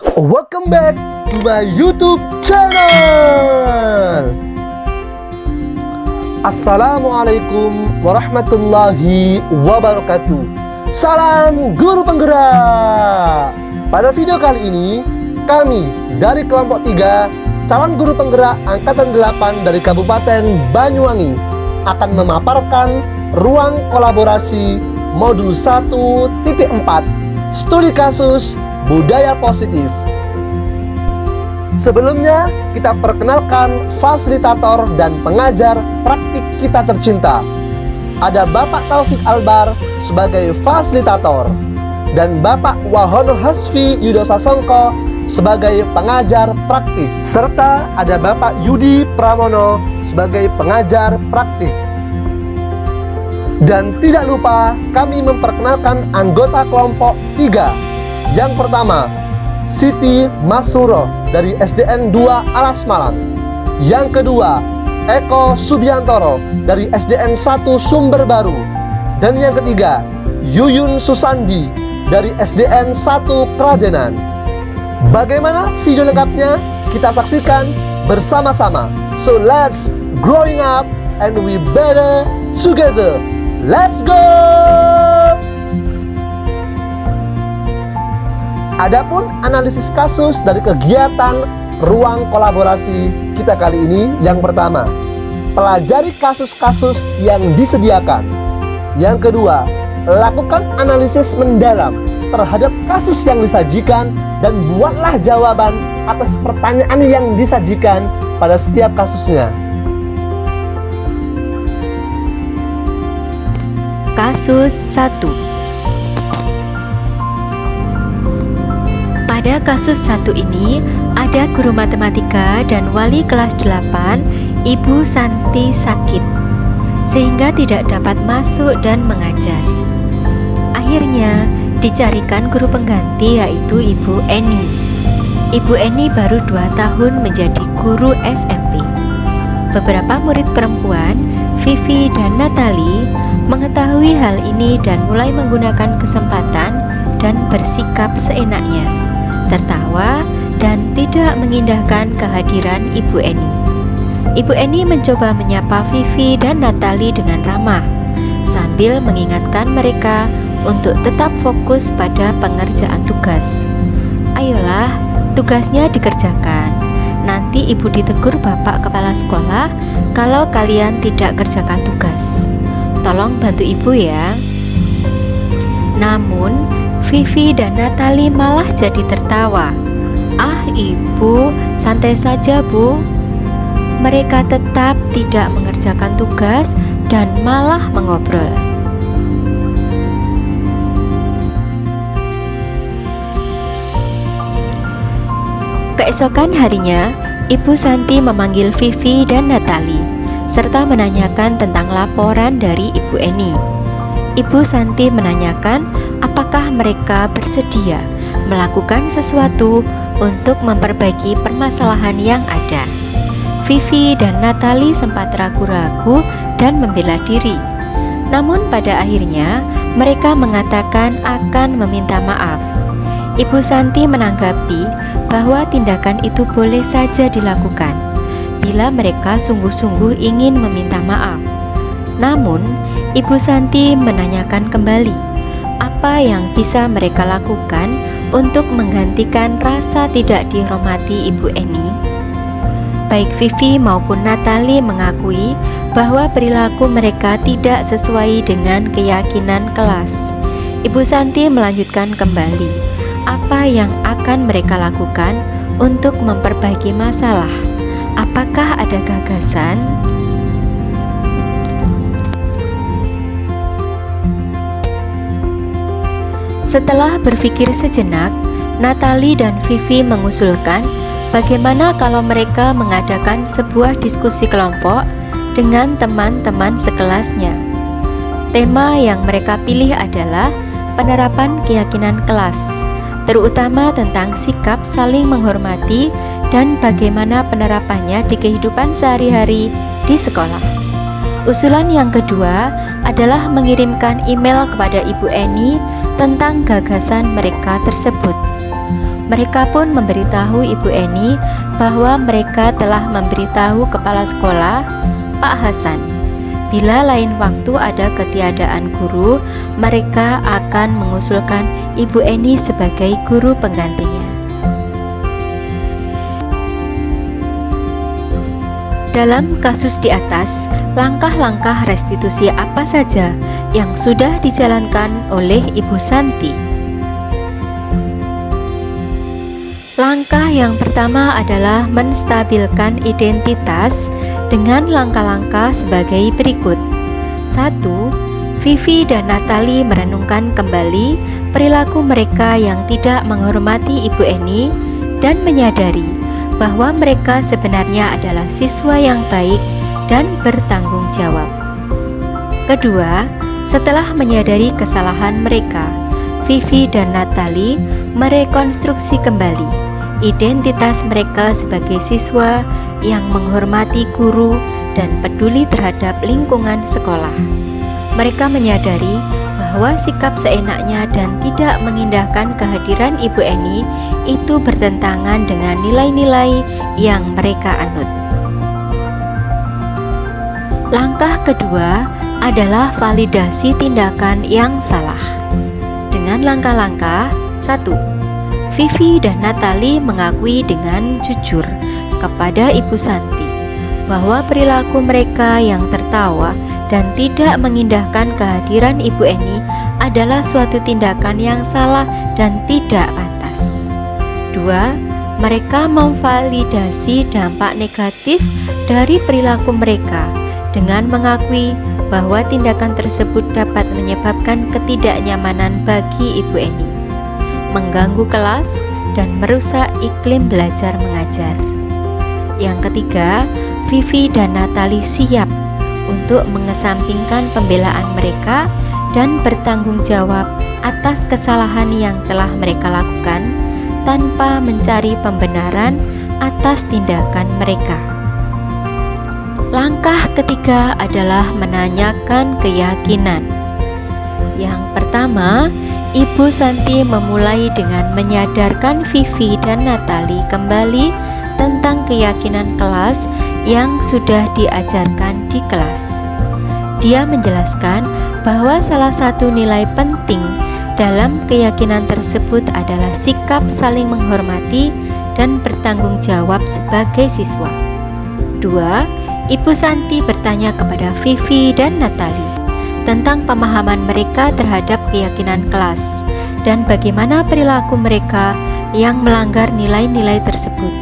Welcome back to my YouTube channel. Assalamualaikum warahmatullahi wabarakatuh. Salam guru penggerak. Pada video kali ini, kami dari kelompok 3 calon guru penggerak angkatan 8 dari Kabupaten Banyuwangi akan memaparkan ruang kolaborasi modul 1.4 studi kasus budaya positif. Sebelumnya, kita perkenalkan fasilitator dan pengajar praktik kita tercinta. Ada Bapak Taufik Albar sebagai fasilitator dan Bapak Wahono Hasfi Yudo Sasongko sebagai pengajar praktik, serta ada Bapak Yudi Pramono sebagai pengajar praktik. Dan tidak lupa kami memperkenalkan anggota kelompok 3. Yang pertama, Siti Masuro dari SDN 2 Alas Malang. Yang kedua, Eko Subiantoro dari SDN 1 Sumber Baru. Dan yang ketiga, Yuyun Susandi dari SDN 1 Kradenan. Bagaimana video lengkapnya? Kita saksikan bersama-sama. So let's growing up and we better together. Let's go! Adapun analisis kasus dari kegiatan ruang kolaborasi kita kali ini, yang pertama, pelajari kasus-kasus yang disediakan. Yang kedua, lakukan analisis mendalam terhadap kasus yang disajikan dan buatlah jawaban atas pertanyaan yang disajikan pada setiap kasusnya. Kasus 1. Pada kasus 1 ini, ada guru matematika dan wali kelas 8, Ibu Santi sakit, sehingga tidak dapat masuk dan mengajar. Akhirnya, dicarikan guru pengganti yaitu Ibu Eni. Ibu Eni baru 2 tahun menjadi guru SMP. Beberapa murid perempuan, Vivi dan Natali, mengetahui hal ini dan mulai menggunakan kesempatan dan bersikap seenaknya, tertawa dan tidak mengindahkan kehadiran Ibu Eni. Ibu Eni mencoba menyapa Vivi dan Natali dengan ramah, sambil mengingatkan mereka untuk tetap fokus pada pengerjaan tugas. Ayolah, tugasnya dikerjakan. Nanti ibu ditegur bapak kepala sekolah kalau kalian tidak kerjakan tugas. Tolong bantu ibu ya. Namun, Vivi dan Natali malah jadi tertawa. Ah ibu, santai saja bu. Mereka tetap tidak mengerjakan tugas dan malah mengobrol. Keesokan harinya, Ibu Santi memanggil Vivi dan Natali, serta menanyakan tentang laporan dari Ibu Eni. Ibu Santi menanyakan apakah mereka bersedia melakukan sesuatu untuk memperbaiki permasalahan yang ada. Vivi dan Natali sempat ragu-ragu dan membela diri. Namun pada akhirnya mereka mengatakan akan meminta maaf. Ibu Santi menanggapi bahwa tindakan itu boleh saja dilakukan bila mereka sungguh-sungguh ingin meminta maaf. Namun, Ibu Santi menanyakan kembali apa yang bisa mereka lakukan untuk menggantikan rasa tidak dihormati Ibu Eni. Baik Vivi maupun Natali mengakui bahwa perilaku mereka tidak sesuai dengan keyakinan kelas. Ibu Santi melanjutkan kembali apa yang akan mereka lakukan untuk memperbaiki masalah. Apakah ada gagasan? Setelah berpikir sejenak, Natali dan Vivi mengusulkan bagaimana kalau mereka mengadakan sebuah diskusi kelompok dengan teman-teman sekelasnya. Tema yang mereka pilih adalah penerapan keyakinan kelas, terutama tentang sikap saling menghormati dan bagaimana penerapannya di kehidupan sehari-hari di sekolah. Usulan yang kedua adalah mengirimkan email kepada Ibu Eni tentang gagasan mereka tersebut. Mereka pun memberitahu Ibu Eni bahwa mereka telah memberitahu kepala sekolah, Pak Hasan. Bila lain waktu ada ketiadaan guru, mereka akan mengusulkan Ibu Eni sebagai guru penggantinya. Dalam kasus di atas, langkah-langkah restitusi apa saja yang sudah dijalankan oleh Ibu Santi? Langkah yang pertama adalah menstabilkan identitas dengan langkah-langkah sebagai berikut. 1. Vivi dan Natali merenungkan kembali perilaku mereka yang tidak menghormati Ibu Eni dan menyadari bahwa mereka sebenarnya adalah siswa yang baik dan bertanggung jawab. Kedua, setelah menyadari kesalahan mereka, Vivi dan Natali merekonstruksi kembali identitas mereka sebagai siswa yang menghormati guru dan peduli terhadap lingkungan sekolah. Mereka menyadari bahwa sikap seenaknya dan tidak mengindahkan kehadiran Ibu Eni itu bertentangan dengan nilai-nilai yang mereka anut. Langkah kedua adalah validasi tindakan yang salah. Dengan langkah-langkah 1. Vivi dan Natali mengakui dengan jujur kepada Ibu Santi bahwa perilaku mereka yang tertawa dan tidak mengindahkan kehadiran Ibu Eni adalah suatu tindakan yang salah dan tidak pantas. 2. Mereka memvalidasi dampak negatif dari perilaku mereka dengan mengakui bahwa tindakan tersebut dapat menyebabkan ketidaknyamanan bagi Ibu Eni, mengganggu kelas, dan merusak iklim belajar mengajar. Yang ketiga, Vivi dan Natali siap untuk mengesampingkan pembelaan mereka dan bertanggung jawab atas kesalahan yang telah mereka lakukan tanpa mencari pembenaran atas tindakan mereka. Langkah ketiga adalah menanyakan keyakinan. Yang pertama, Ibu Santi memulai dengan menyadarkan Vivi dan Natali kembali tentang keyakinan kelas yang sudah diajarkan di kelas. Dia menjelaskan bahwa salah satu nilai penting dalam keyakinan tersebut adalah sikap saling menghormati dan bertanggung jawab sebagai siswa. 2. Ibu Santi bertanya kepada Vivi dan Natali tentang pemahaman mereka terhadap keyakinan kelas dan bagaimana perilaku mereka yang melanggar nilai-nilai tersebut.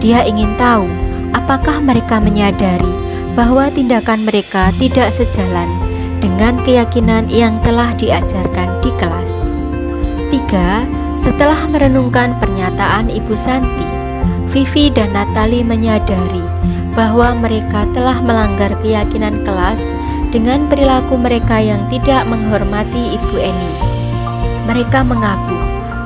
Dia ingin tahu apakah mereka menyadari bahwa tindakan mereka tidak sejalan dengan keyakinan yang telah diajarkan di kelas. 3. Setelah merenungkan pernyataan Ibu Santi, Vivi dan Natali menyadari bahwa mereka telah melanggar keyakinan kelas dengan perilaku mereka yang tidak menghormati Ibu Eni. Mereka mengaku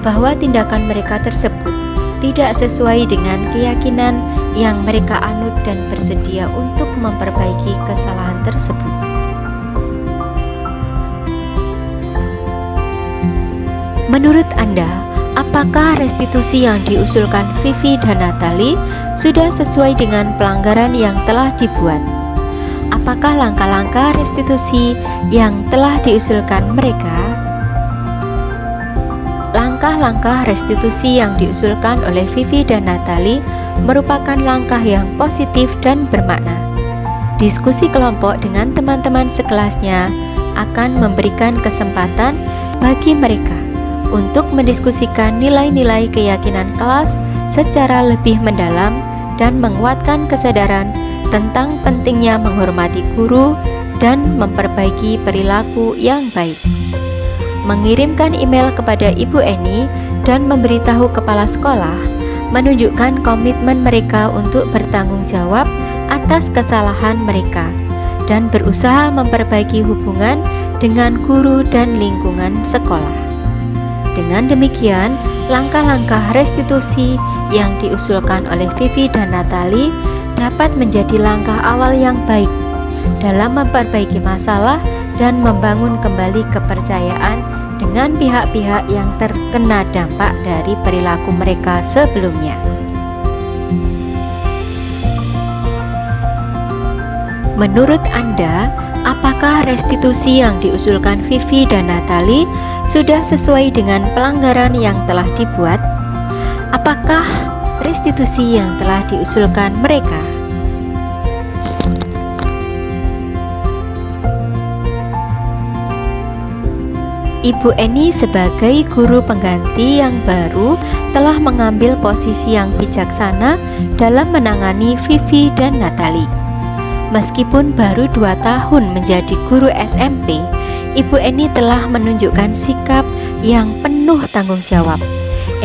bahwa tindakan mereka tersebut tidak sesuai dengan keyakinan yang mereka anut dan bersedia untuk memperbaiki kesalahan tersebut. Menurut Anda, apakah restitusi yang diusulkan Vivi dan Natali sudah sesuai dengan pelanggaran yang telah dibuat? Apakah langkah-langkah restitusi yang telah diusulkan mereka? Langkah-langkah restitusi yang diusulkan oleh Vivi dan Natali merupakan langkah yang positif dan bermakna. Diskusi kelompok dengan teman-teman sekelasnya akan memberikan kesempatan bagi mereka untuk mendiskusikan nilai-nilai keyakinan kelas secara lebih mendalam dan menguatkan kesadaran tentang pentingnya menghormati guru dan memperbaiki perilaku yang baik. Mengirimkan email kepada Ibu Eni dan memberitahu kepala sekolah menunjukkan komitmen mereka untuk bertanggung jawab atas kesalahan mereka dan berusaha memperbaiki hubungan dengan guru dan lingkungan sekolah. Dengan demikian, langkah-langkah restitusi yang diusulkan oleh Vivi dan Natali dapat menjadi langkah awal yang baik dalam memperbaiki masalah dan membangun kembali kepercayaan dengan pihak-pihak yang terkena dampak dari perilaku mereka sebelumnya. Menurut Anda, apakah restitusi yang diusulkan Vivi dan Natalie sudah sesuai dengan pelanggaran yang telah dibuat? Apakah restitusi yang telah diusulkan mereka? Ibu Eni sebagai guru pengganti yang baru telah mengambil posisi yang bijaksana dalam menangani Vivi dan Natalie. Meskipun baru 2 tahun menjadi guru SMP, Ibu Eni telah menunjukkan sikap yang penuh tanggung jawab,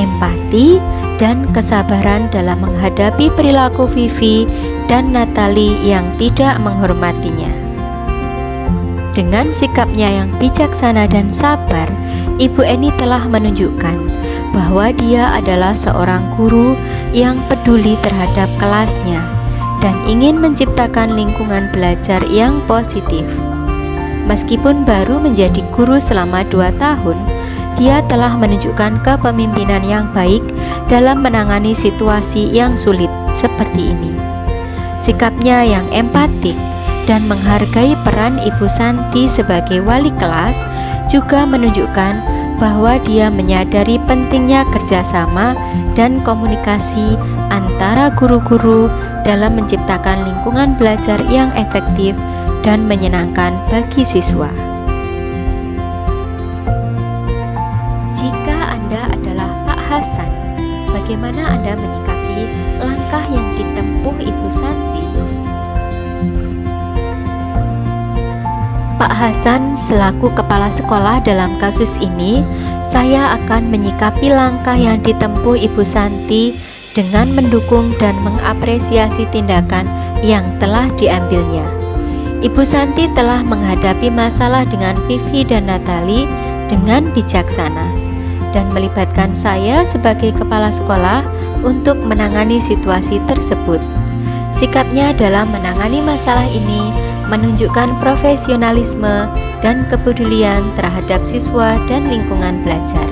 empati, dan kesabaran dalam menghadapi perilaku Vivi dan Natalie yang tidak menghormatinya. Dengan sikapnya yang bijaksana dan sabar, Ibu Eni telah menunjukkan bahwa dia adalah seorang guru yang peduli terhadap kelasnya dan ingin menciptakan lingkungan belajar yang positif. Meskipun baru menjadi guru selama 2 tahun, dia telah menunjukkan kepemimpinan yang baik dalam menangani situasi yang sulit seperti ini. Sikapnya yang empatik dan menghargai peran Ibu Santi sebagai wali kelas juga menunjukkan bahwa dia menyadari pentingnya kerjasama dan komunikasi antara guru-guru dalam menciptakan lingkungan belajar yang efektif dan menyenangkan bagi siswa. Jika Anda adalah Pak Hasan, bagaimana Anda menyikapi langkah yang ditempuh Ibu Santi? Pak Hasan selaku kepala sekolah dalam kasus ini, saya akan menyikapi langkah yang ditempuh Ibu Santi dengan mendukung dan mengapresiasi tindakan yang telah diambilnya. Ibu Santi telah menghadapi masalah dengan Vivi dan Natalie dengan bijaksana dan melibatkan saya sebagai kepala sekolah untuk menangani situasi tersebut. Sikapnya dalam menangani masalah ini menunjukkan profesionalisme dan kepedulian terhadap siswa dan lingkungan belajar.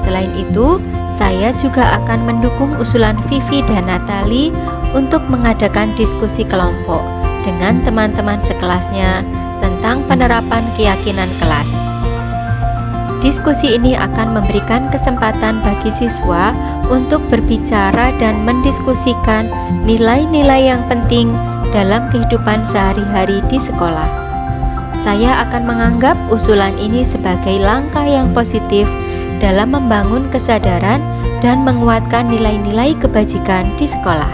Selain itu, saya juga akan mendukung usulan Vivi dan Natalie untuk mengadakan diskusi kelompok dengan teman-teman sekelasnya tentang penerapan keyakinan kelas. Diskusi ini akan memberikan kesempatan bagi siswa untuk berbicara dan mendiskusikan nilai-nilai yang penting dalam kehidupan sehari-hari di sekolah. Saya akan menganggap usulan ini sebagai langkah yang positif dalam membangun kesadaran dan menguatkan nilai-nilai kebajikan di sekolah.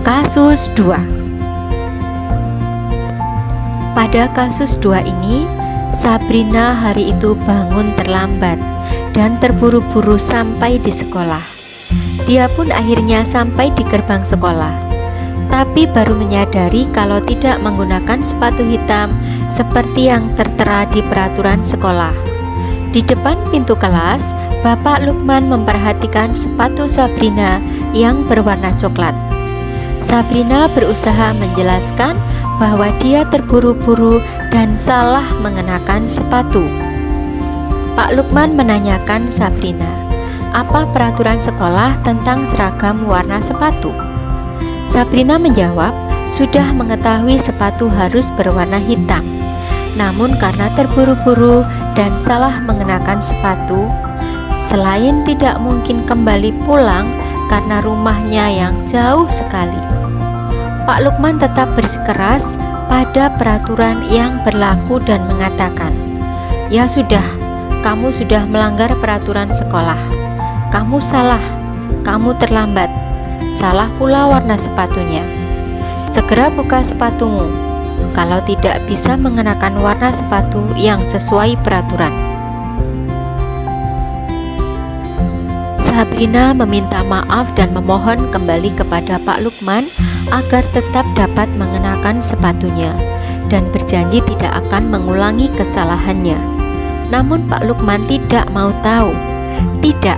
Kasus 2. Pada kasus 2 ini, Sabrina hari itu bangun terlambat dan terburu-buru sampai di sekolah. Dia pun akhirnya sampai di gerbang sekolah, tapi baru menyadari kalau tidak menggunakan sepatu hitam seperti yang tertera di peraturan sekolah. Di depan pintu kelas, Bapak Lukman memperhatikan sepatu Sabrina yang berwarna coklat. Sabrina berusaha menjelaskan bahwa dia terburu-buru dan salah mengenakan sepatu. Pak Lukman menanyakan Sabrina, apa peraturan sekolah tentang seragam warna sepatu? Sabrina menjawab, sudah mengetahui sepatu harus berwarna hitam. Namun karena terburu-buru dan salah mengenakan sepatu, selain tidak mungkin kembali pulang karena rumahnya yang jauh sekali, Pak Lukman tetap bersikeras pada peraturan yang berlaku dan mengatakan, ya sudah, kamu sudah melanggar peraturan sekolah. Kamu salah, kamu terlambat, salah pula warna sepatunya. Segera buka sepatumu, kalau tidak bisa mengenakan warna sepatu yang sesuai peraturan. Sabrina meminta maaf dan memohon kembali kepada Pak Lukman agar tetap dapat mengenakan sepatunya dan berjanji tidak akan mengulangi kesalahannya. Namun Pak Lukman tidak mau tahu. Tidak,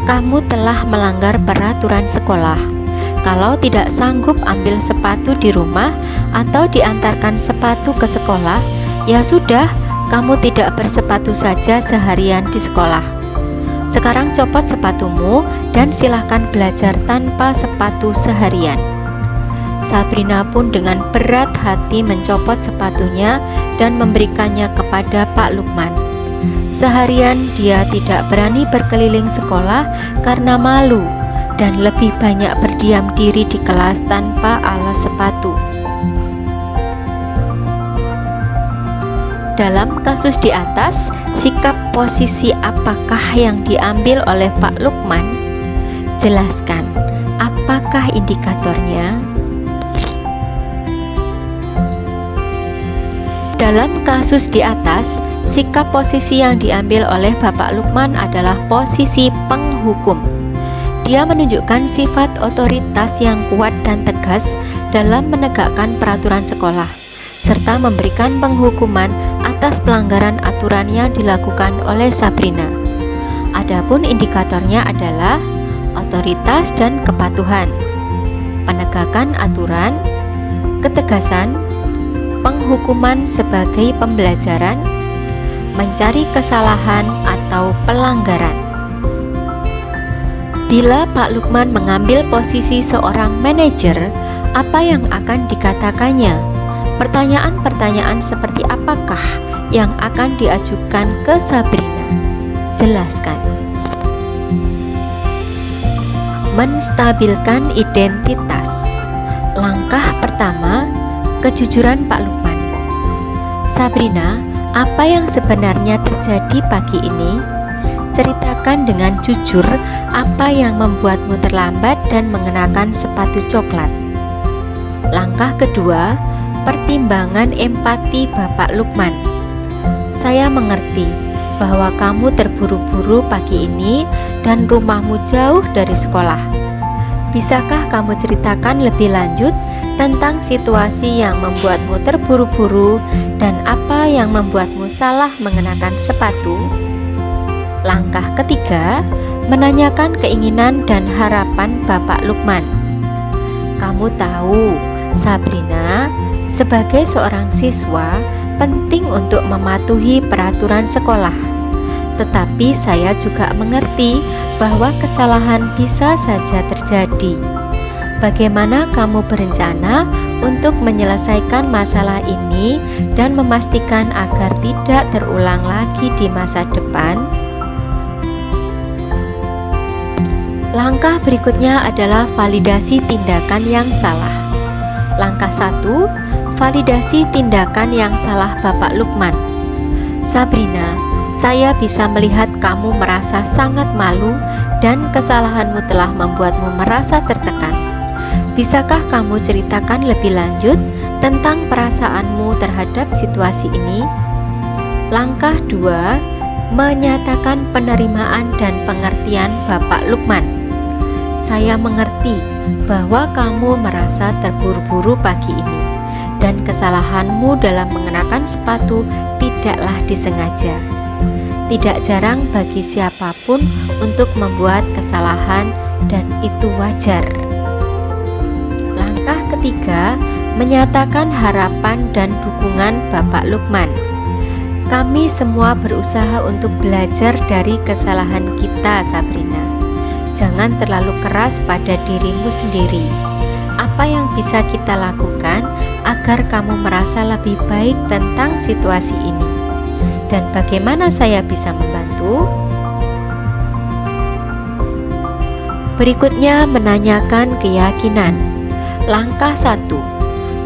kamu telah melanggar peraturan sekolah. Kalau tidak sanggup ambil sepatu di rumah atau diantarkan sepatu ke sekolah, ya sudah, kamu tidak bersepatu saja seharian di sekolah. Sekarang copot sepatumu dan silahkan belajar tanpa sepatu seharian. Sabrina pun dengan berat hati mencopot sepatunya dan memberikannya kepada Pak Lukman. Seharian dia tidak berani berkeliling sekolah karena malu dan lebih banyak berdiam diri di kelas tanpa alas sepatu. Dalam kasus di atas, sikap posisi apakah yang diambil oleh Pak Lukman? Jelaskan, apakah indikatornya? Dalam kasus di atas, sikap posisi yang diambil oleh Bapak Lukman adalah posisi penghukum. Dia menunjukkan sifat otoritas yang kuat dan tegas dalam menegakkan peraturan sekolah, serta memberikan penghukuman atas pelanggaran aturan yang dilakukan oleh Sabrina. Adapun indikatornya adalah otoritas dan kepatuhan, penegakan aturan, ketegasan, penghukuman sebagai pembelajaran, mencari kesalahan atau pelanggaran. Bila Pak Lukman mengambil posisi seorang manajer, apa yang akan dikatakannya? Pertanyaan-pertanyaan seperti apakah yang akan diajukan ke Sabrina? Jelaskan. Menstabilkan identitas. Langkah pertama, kejujuran Pak Lukman. Sabrina, apa yang sebenarnya terjadi pagi ini? Ceritakan dengan jujur apa yang membuatmu terlambat dan mengenakan sepatu coklat. Langkah kedua, pertimbangan empati Bapak Lukman. Saya mengerti bahwa kamu terburu-buru pagi ini dan rumahmu jauh dari sekolah. Bisakah kamu ceritakan lebih lanjut tentang situasi yang membuatmu terburu-buru dan apa yang membuatmu salah mengenakan sepatu? Langkah ketiga, menanyakan keinginan dan harapan Bapak Lukman. Kamu tahu, Sabrina, sebagai seorang siswa, penting untuk mematuhi peraturan sekolah. Tetapi saya juga mengerti bahwa kesalahan bisa saja terjadi. Bagaimana kamu berencana untuk menyelesaikan masalah ini dan memastikan agar tidak terulang lagi di masa depan? Langkah berikutnya adalah validasi tindakan yang salah. Langkah 1, validasi tindakan yang salah Bapak Lukman. Sabrina, saya bisa melihat kamu merasa sangat malu dan kesalahanmu telah membuatmu merasa tertekan. Bisakah kamu ceritakan lebih lanjut tentang perasaanmu terhadap situasi ini? Langkah 2, menyatakan penerimaan dan pengertian Bapak Lukman. Saya mengerti bahwa kamu merasa terburu-buru pagi ini dan kesalahanmu dalam mengenakan sepatu tidaklah disengaja. Tidak jarang bagi siapapun untuk membuat kesalahan dan itu wajar. Langkah ketiga, menyatakan harapan dan dukungan Bapak Lukman. Kami semua berusaha untuk belajar dari kesalahan kita, Sabrina. Jangan terlalu keras pada dirimu sendiri. Apa yang bisa kita lakukan agar kamu merasa lebih baik tentang situasi ini? Dan bagaimana saya bisa membantu? Berikutnya, menanyakan keyakinan. Langkah 1,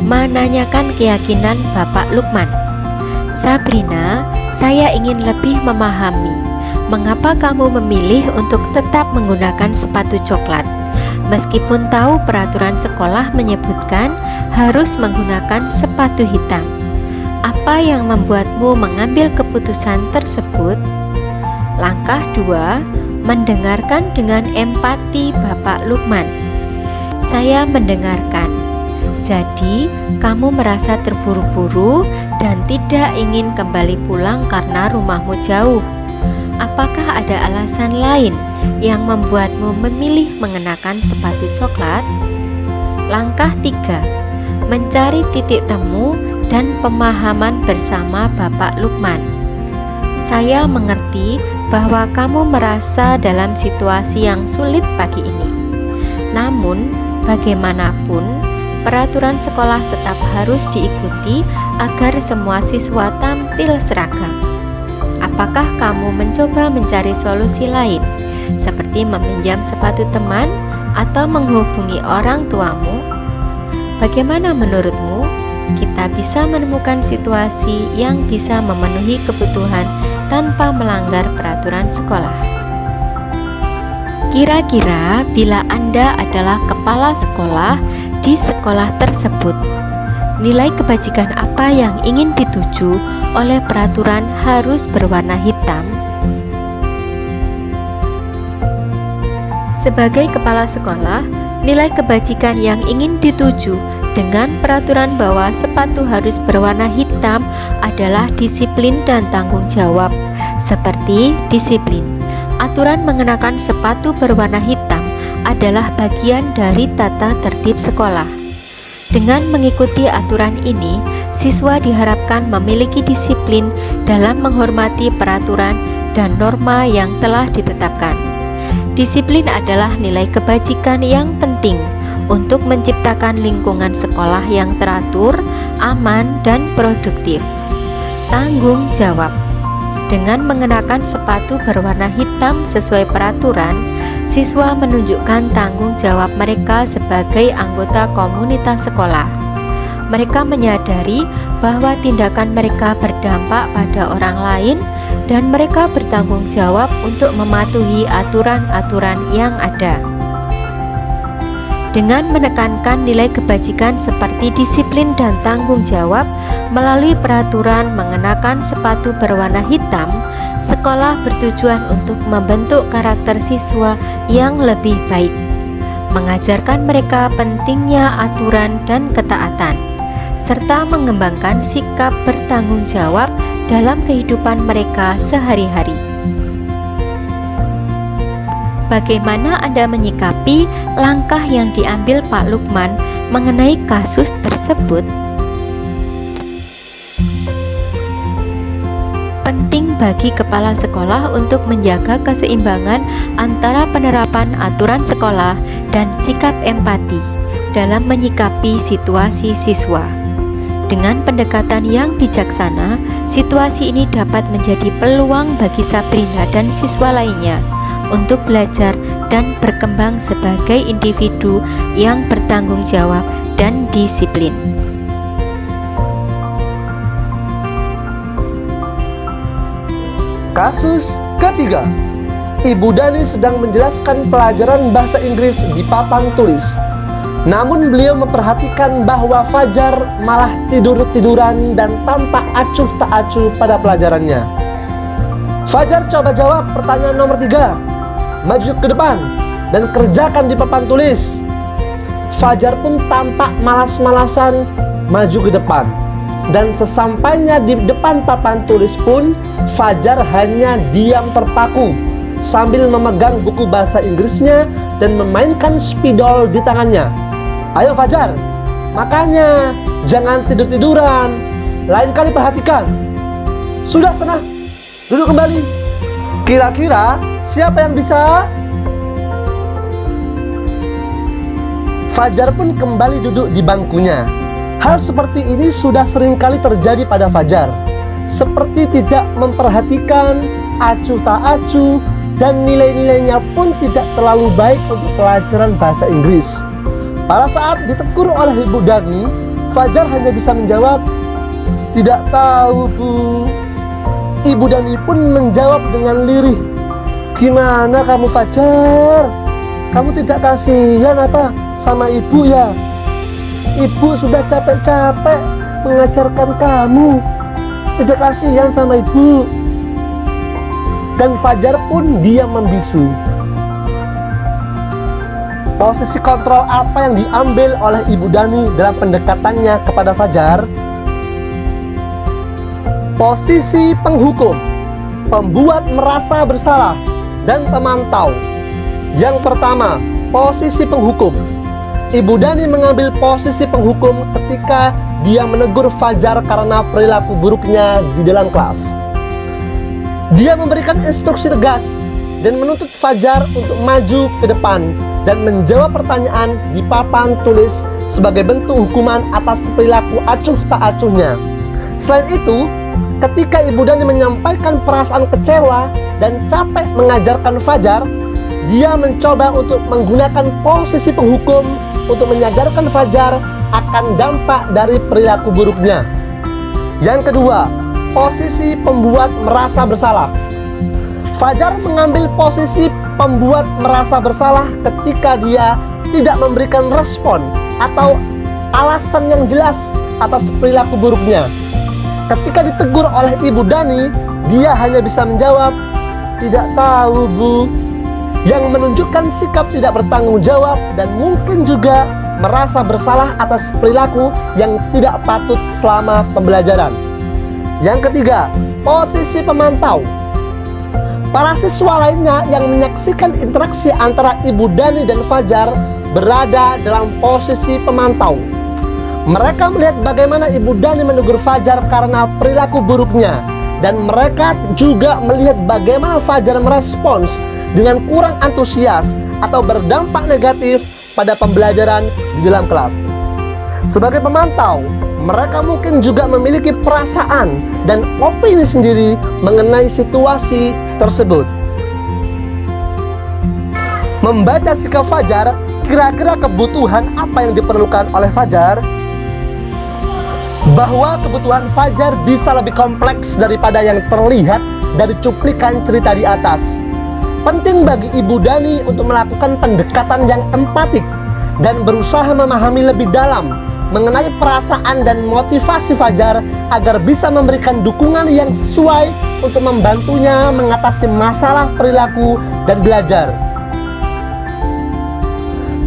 menanyakan keyakinan Bapak Lukman. Sabrina, saya ingin lebih memahami mengapa kamu memilih untuk tetap menggunakan sepatu coklat, meskipun tahu peraturan sekolah menyebutkan harus menggunakan sepatu hitam. Apa yang membuatmu mengambil keputusan tersebut? Langkah 2, mendengarkan dengan empati Bapak Lukman. Saya mendengarkan. Jadi, kamu merasa terburu-buru dan tidak ingin kembali pulang karena rumahmu jauh. Apakah ada alasan lain yang membuatmu memilih mengenakan sepatu coklat? Langkah 3. Mencari titik temu dan pemahaman bersama Bapak Lukman. Saya mengerti bahwa kamu merasa dalam situasi yang sulit pagi ini. Namun, bagaimanapun, peraturan sekolah tetap harus diikuti agar semua siswa tampil seragam. Apakah kamu mencoba mencari solusi lain, seperti meminjam sepatu teman atau menghubungi orang tuamu? Bagaimana menurutmu? Kita bisa menemukan situasi yang bisa memenuhi kebutuhan tanpa melanggar peraturan sekolah. Kira-kira bila Anda adalah kepala sekolah di sekolah tersebut, nilai kebajikan apa yang ingin dituju oleh peraturan harus berwarna hitam? Sebagai kepala sekolah, nilai kebajikan yang ingin dituju dengan peraturan bahwa sepatu harus berwarna hitam adalah disiplin dan tanggung jawab. Seperti disiplin, aturan mengenakan sepatu berwarna hitam adalah bagian dari tata tertib sekolah. Dengan mengikuti aturan ini, siswa diharapkan memiliki disiplin dalam menghormati peraturan dan norma yang telah ditetapkan. Disiplin adalah nilai kebajikan yang penting untuk menciptakan lingkungan sekolah yang teratur, aman, dan produktif. Tanggung jawab. Dengan mengenakan sepatu berwarna hitam sesuai peraturan, siswa menunjukkan tanggung jawab mereka sebagai anggota komunitas sekolah. Mereka menyadari bahwa tindakan mereka berdampak pada orang lain dan mereka bertanggung jawab untuk mematuhi aturan-aturan yang ada. Dengan menekankan nilai kebajikan seperti disiplin dan tanggung jawab melalui peraturan mengenakan sepatu berwarna hitam, sekolah bertujuan untuk membentuk karakter siswa yang lebih baik, mengajarkan mereka pentingnya aturan dan ketaatan, serta mengembangkan sikap bertanggung jawab dalam kehidupan mereka sehari-hari. Bagaimana Anda menyikapi langkah yang diambil Pak Lukman mengenai kasus tersebut? Penting bagi kepala sekolah untuk menjaga keseimbangan antara penerapan aturan sekolah dan sikap empati dalam menyikapi situasi siswa. Dengan pendekatan yang bijaksana, situasi ini dapat menjadi peluang bagi Sabrina dan siswa lainnya untuk belajar dan berkembang sebagai individu yang bertanggung jawab dan disiplin. Kasus ketiga, Ibu Dani sedang menjelaskan pelajaran bahasa Inggris di papan tulis. Namun beliau memperhatikan bahwa Fajar malah tidur-tiduran dan tampak acuh tak acuh pada pelajarannya. Fajar coba jawab pertanyaan nomor 3. Maju ke depan dan kerjakan di papan tulis. Fajar pun tampak malas-malasan maju ke depan. Dan sesampainya di depan papan tulis pun, Fajar hanya diam terpaku sambil memegang buku bahasa Inggrisnya dan memainkan spidol di tangannya. Ayo Fajar, makanya jangan tidur-tiduran, lain kali perhatikan. Sudah sana, duduk kembali. Kira-kira siapa yang bisa? Fajar pun kembali duduk di bangkunya. Hal seperti ini sudah seringkali terjadi pada Fajar. Seperti tidak memperhatikan, acuh tak acuh, dan nilai-nilainya pun tidak terlalu baik untuk pelajaran bahasa Inggris. Pada saat ditegur oleh Ibu Dani, Fajar hanya bisa menjawab, "Tidak tahu, Bu." Ibu Dani pun menjawab dengan lirih, "Gimana kamu Fajar? Kamu tidak kasihan apa sama ibu ya? Ibu sudah capek-capek mengajarkan kamu. Tidak kasihan sama ibu." Dan Fajar pun diam membisu. Posisi kontrol apa yang diambil oleh Ibu Dani dalam pendekatannya kepada Fajar? Posisi penghukum, pembuat merasa bersalah, dan pemantau. Yang pertama, posisi penghukum. Ibu Dani mengambil posisi penghukum ketika dia menegur Fajar karena perilaku buruknya di dalam kelas. Dia memberikan instruksi tegas dan menuntut Fajar untuk maju ke depan dan menjawab pertanyaan di papan tulis sebagai bentuk hukuman atas perilaku acuh tak acuhnya. Selain itu, ketika Ibu Dani menyampaikan perasaan kecewa dan capek mengajarkan Fajar, dia mencoba untuk menggunakan posisi penghukum untuk menyadarkan Fajar akan dampak dari perilaku buruknya. Yang kedua, posisi pembuat merasa bersalah. Fajar mengambil posisi pembuat merasa bersalah ketika dia tidak memberikan respon atau alasan yang jelas atas perilaku buruknya. Ketika ditegur oleh Ibu Dani, dia hanya bisa menjawab, "Tidak tahu, Bu," yang menunjukkan sikap tidak bertanggung jawab dan mungkin juga merasa bersalah atas perilaku yang tidak patut selama pembelajaran. Yang ketiga, posisi pemantau. Para siswa lainnya yang menyaksikan interaksi antara Ibu Dani dan Fajar berada dalam posisi pemantau. Mereka melihat bagaimana Ibu Dani menegur Fajar karena perilaku buruknya, dan mereka juga melihat bagaimana Fajar merespons dengan kurang antusias atau berdampak negatif pada pembelajaran di dalam kelas. Sebagai pemantau, mereka mungkin juga memiliki perasaan dan opini sendiri mengenai situasi tersebut. Membaca sikap Fajar, kira-kira kebutuhan apa yang diperlukan oleh Fajar? Bahwa kebutuhan Fajar bisa lebih kompleks daripada yang terlihat dari cuplikan cerita di atas. Penting bagi Ibu Dani untuk melakukan pendekatan yang empatik dan berusaha memahami lebih dalam mengenai perasaan dan motivasi Fajar agar bisa memberikan dukungan yang sesuai untuk membantunya mengatasi masalah perilaku dan belajar.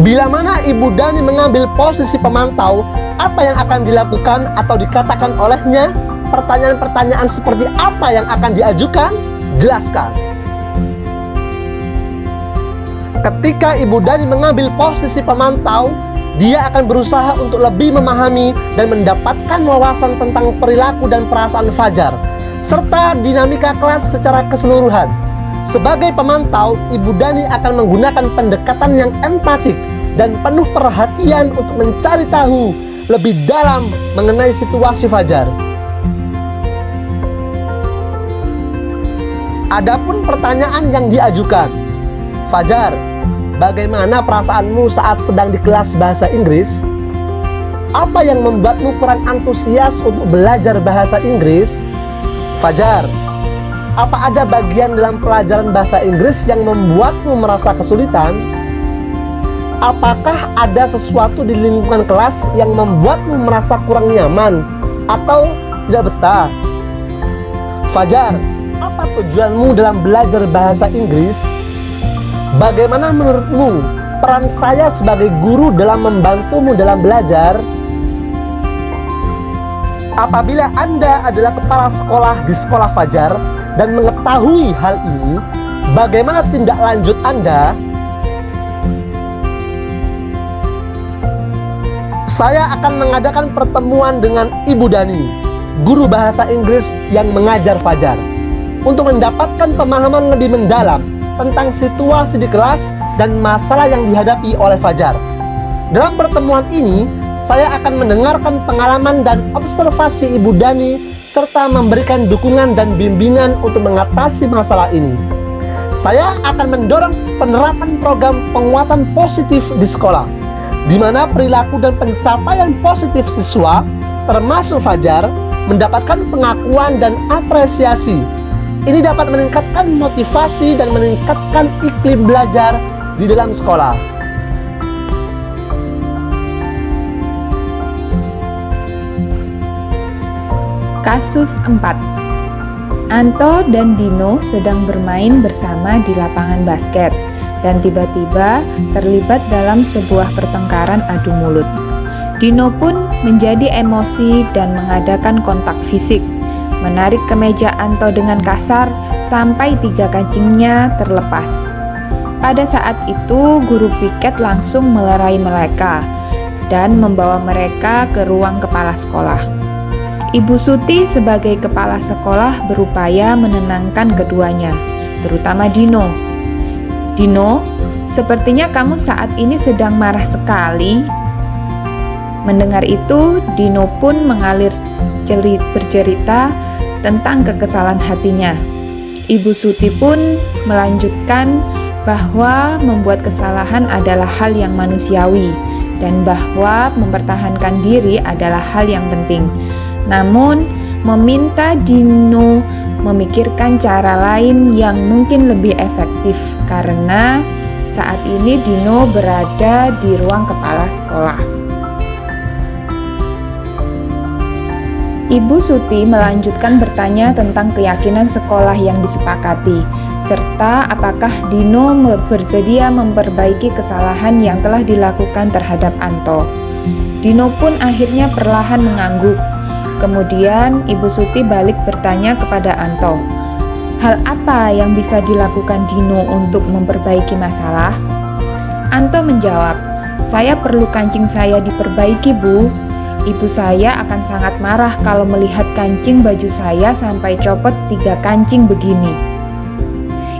Bila mana Ibu Dani mengambil posisi pemantau, apa yang akan dilakukan atau dikatakan olehnya? Pertanyaan-pertanyaan seperti apa yang akan diajukan? Jelaskan. Ketika Ibu Dani mengambil posisi pemantau, dia akan berusaha untuk lebih memahami dan mendapatkan wawasan tentang perilaku dan perasaan Fajar, serta dinamika kelas secara keseluruhan. Sebagai pemantau, Ibu Dani akan menggunakan pendekatan yang empatik dan penuh perhatian untuk mencari tahu lebih dalam mengenai situasi Fajar. Adapun pertanyaan yang diajukan, Fajar, bagaimana perasaanmu saat sedang di kelas bahasa Inggris? Apa yang membuatmu kurang antusias untuk belajar bahasa Inggris? Fajar, apa ada bagian dalam pelajaran bahasa Inggris yang membuatmu merasa kesulitan? Apakah ada sesuatu di lingkungan kelas yang membuatmu merasa kurang nyaman atau tidak betah? Fajar, apa tujuanmu dalam belajar bahasa Inggris? Bagaimana menurutmu peran saya sebagai guru dalam membantumu dalam belajar? Apabila Anda adalah kepala sekolah di sekolah Fajar dan mengetahui hal ini, bagaimana tindak lanjut Anda? Saya akan mengadakan pertemuan dengan Ibu Dani, guru bahasa Inggris yang mengajar Fajar, untuk mendapatkan pemahaman lebih mendalam tentang situasi di kelas dan masalah yang dihadapi oleh Fajar. Dalam pertemuan ini, saya akan mendengarkan pengalaman dan observasi Ibu Dani serta memberikan dukungan dan bimbingan untuk mengatasi masalah ini. Saya akan mendorong penerapan program penguatan positif di sekolah, di mana perilaku dan pencapaian positif siswa, termasuk Fajar, mendapatkan pengakuan dan apresiasi. Ini dapat meningkatkan motivasi dan meningkatkan iklim belajar di dalam sekolah. Kasus 4. Anto dan Dino sedang bermain bersama di lapangan basket dan tiba-tiba terlibat dalam sebuah pertengkaran adu mulut. Dino pun menjadi emosi dan mengadakan kontak fisik, menarik kemeja Anto dengan kasar sampai 3 kancingnya terlepas. Pada saat itu, guru piket langsung melerai mereka dan membawa mereka ke ruang kepala sekolah. Ibu Suti sebagai kepala sekolah berupaya menenangkan keduanya, terutama Dino. Dino, sepertinya kamu saat ini sedang marah sekali. Mendengar itu, Dino pun mengalir bercerita tentang kekesalan hatinya. Ibu Suti pun melanjutkan bahwa membuat kesalahan adalah hal yang manusiawi dan bahwa mempertahankan diri adalah hal yang penting. Namun, meminta Dino memikirkan cara lain yang mungkin lebih efektif karena saat ini Dino berada di ruang kepala sekolah. Ibu Suti melanjutkan bertanya tentang keyakinan sekolah yang disepakati, serta apakah Dino bersedia memperbaiki kesalahan yang telah dilakukan terhadap Anto. Dino pun akhirnya perlahan mengangguk. Kemudian Ibu Suti balik bertanya kepada Anto, hal apa yang bisa dilakukan Dino untuk memperbaiki masalah? Anto menjawab, saya perlu kancing saya diperbaiki, Bu. Ibu saya akan sangat marah kalau melihat kancing baju saya sampai copot 3 kancing begini.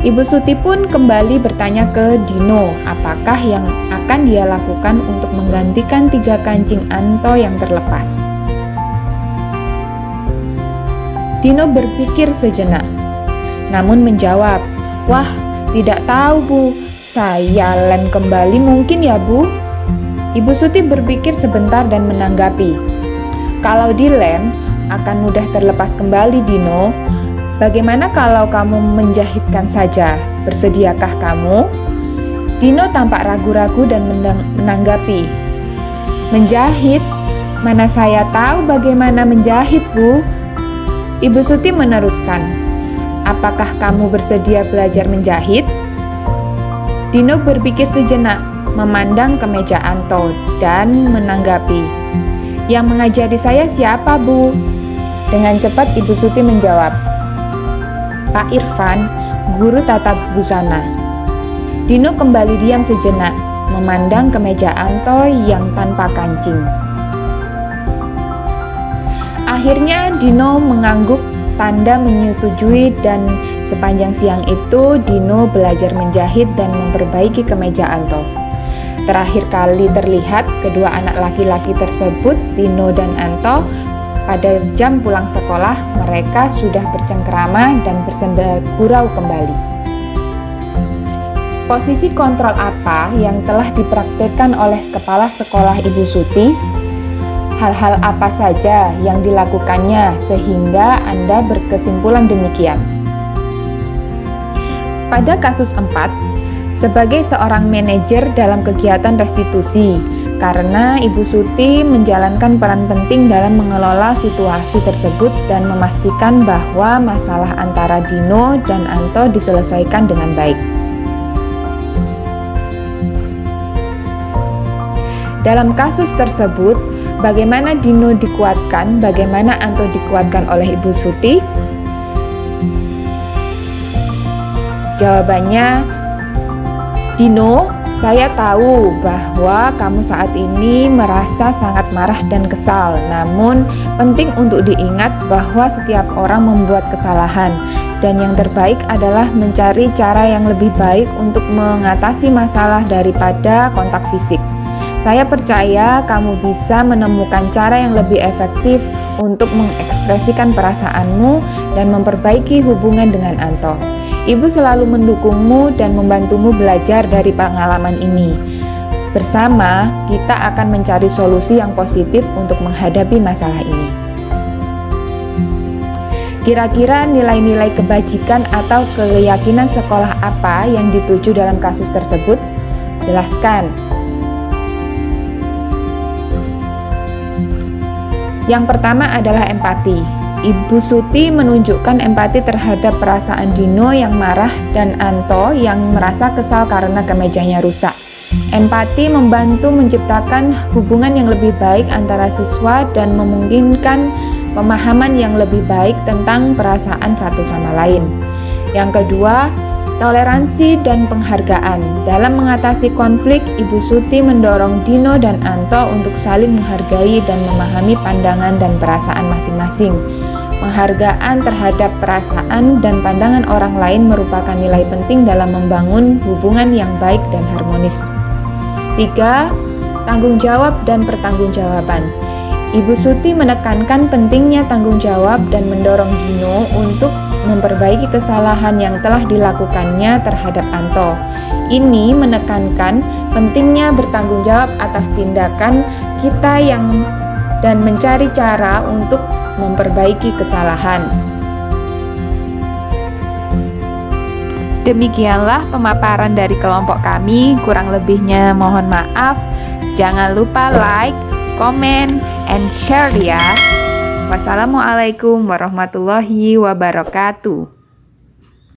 Ibu Suti pun kembali bertanya ke Dino, apakah yang akan dia lakukan untuk menggantikan 3 kancing Anto yang terlepas. Dino berpikir sejenak, namun menjawab, wah, tidak tahu, Bu. Saya lem kembali mungkin ya, Bu. Ibu Suti berpikir sebentar dan menanggapi, kalau dilem akan mudah terlepas kembali, Dino. Bagaimana kalau kamu menjahitkan saja? Bersediakah kamu? Dino tampak ragu-ragu dan menanggapi, menjahit? Mana saya tahu bagaimana menjahit, Bu. Ibu Suti meneruskan, apakah kamu bersedia belajar menjahit? Dino berpikir sejenak, memandang ke meja Anto dan menanggapi, yang mengajari saya siapa, Bu? Dengan cepat Ibu Suti menjawab, Pak Irfan, guru tata busana. Dino kembali diam sejenak, memandang ke meja Anto yang tanpa kancing. Akhirnya Dino mengangguk tanda menyetujui dan sepanjang siang itu Dino belajar menjahit dan memperbaiki kemeja Anto. Terakhir kali terlihat kedua anak laki-laki tersebut, Dino dan Anto, pada jam pulang sekolah mereka sudah bercengkrama dan bersenda gurau kembali. Posisi kontrol apa yang telah dipraktekkan oleh kepala sekolah Ibu Suti? Hal-hal apa saja yang dilakukannya sehingga Anda berkesimpulan demikian? Pada kasus 4, sebagai seorang manajer dalam kegiatan restitusi, karena Ibu Suti menjalankan peran penting dalam mengelola situasi tersebut dan memastikan bahwa masalah antara Dino dan Anto diselesaikan dengan baik. Dalam kasus tersebut, bagaimana Dino dikuatkan, bagaimana Anto dikuatkan oleh Ibu Suti? Jawabannya, Dino, saya tahu bahwa kamu saat ini merasa sangat marah dan kesal. Namun, penting untuk diingat bahwa setiap orang membuat kesalahan, dan yang terbaik adalah mencari cara yang lebih baik untuk mengatasi masalah daripada kontak fisik. Saya percaya kamu bisa menemukan cara yang lebih efektif untuk mengekspresikan perasaanmu dan memperbaiki hubungan dengan Anto. Ibu selalu mendukungmu dan membantumu belajar dari pengalaman ini. Bersama, kita akan mencari solusi yang positif untuk menghadapi masalah ini. Kira-kira nilai-nilai kebajikan atau keyakinan sekolah apa yang dituju dalam kasus tersebut? Jelaskan. Yang pertama adalah empati. Ibu Suti menunjukkan empati terhadap perasaan Dino yang marah dan Anto yang merasa kesal karena kemejanya rusak. Empati membantu menciptakan hubungan yang lebih baik antara siswa dan memungkinkan pemahaman yang lebih baik tentang perasaan satu sama lain. Yang kedua, Toleransi dan penghargaan. Dalam mengatasi konflik, Ibu Suti mendorong Dino dan Anto untuk saling menghargai dan memahami pandangan dan perasaan masing-masing. Penghargaan terhadap perasaan dan pandangan orang lain merupakan nilai penting dalam membangun hubungan yang baik dan harmonis. 3. Tanggung jawab dan pertanggungjawaban. Ibu Suti menekankan pentingnya tanggung jawab dan mendorong Dino untuk memperbaiki kesalahan yang telah dilakukannya terhadap Anto. Ini menekankan pentingnya bertanggung jawab atas tindakan kita dan mencari cara untuk memperbaiki kesalahan. Demikianlah pemaparan dari kelompok kami, kurang lebihnya mohon maaf. Jangan lupa like, comment, and share ya. Wassalamualaikum warahmatullahi wabarakatuh.